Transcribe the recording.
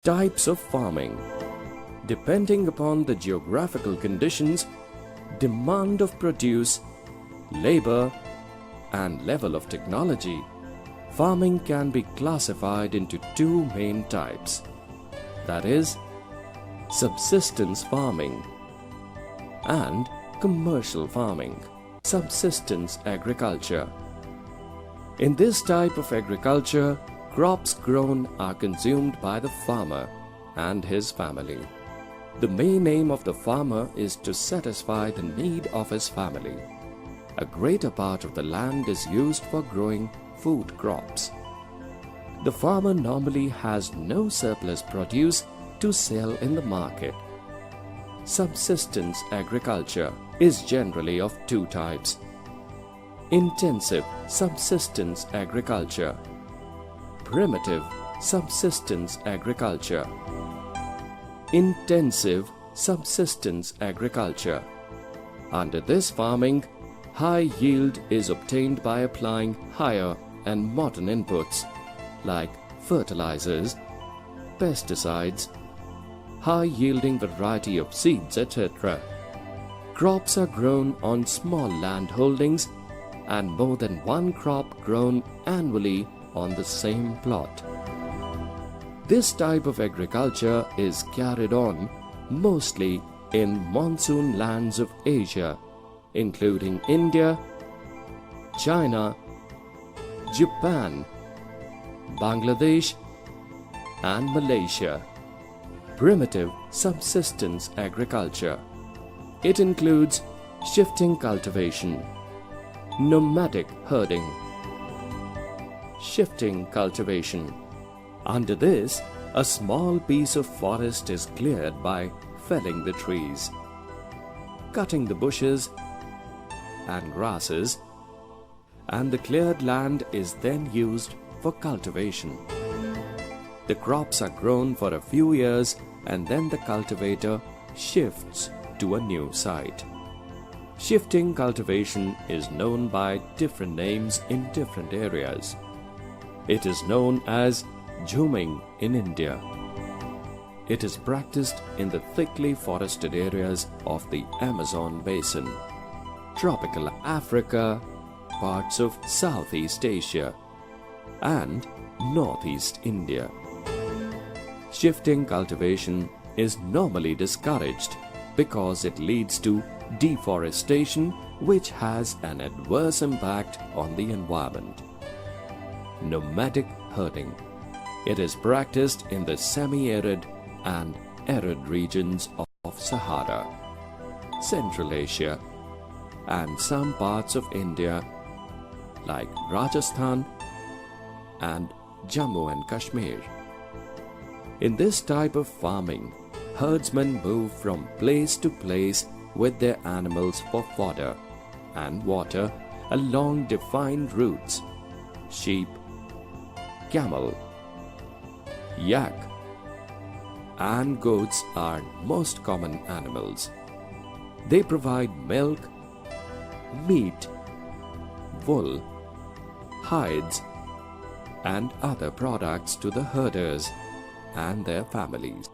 Types of farming. Depending upon the geographical conditions, demand of produce, labor, and level of technology, farming can be classified into two main types. That is, subsistence farming and commercial farming, subsistence agriculture. In this type of agriculture, crops grown are consumed by the farmer and his family. The main aim of the farmer is to satisfy the need of his family. A greater part of the land is used for growing food crops. The farmer normally has no surplus produce to sell in the market. Subsistence agriculture is generally of two types: intensive subsistence agriculture, primitive subsistence agriculture. Intensive subsistence agriculture. Under this farming, high yield is obtained by applying higher and modern inputs like fertilizers, pesticides, high-yielding variety of seeds, etc. Crops are grown on small land holdings and more than one crop grown annually on the same plot. This type of agriculture is carried on mostly in monsoon lands of Asia, including India, China, Japan, Bangladesh, and Malaysia. Primitive subsistence agriculture. It includes shifting cultivation, nomadic herding, shifting cultivation. Under this, a small piece of forest is cleared by felling the trees, cutting the bushes and grasses, and the cleared land is then used for cultivation. The crops are grown for a few years and then the cultivator shifts to a new site. Shifting cultivation is known by different names in different areas. It is known as jhuming in India. It is practiced in the thickly forested areas of the Amazon basin, tropical Africa, parts of Southeast Asia, and Northeast India. Shifting cultivation is normally discouraged because it leads to deforestation, which has an adverse impact on the environment. Nomadic herding. It is practiced in the semi-arid and arid regions of Sahara, Central Asia, and some parts of India like Rajasthan and Jammu and Kashmir. In this type of farming, herdsmen move from place to place with their animals for fodder and water along defined routes. Sheep, camel, yak, and goats are most common animals. They provide milk, meat, wool, hides, and other products to the herders and their families.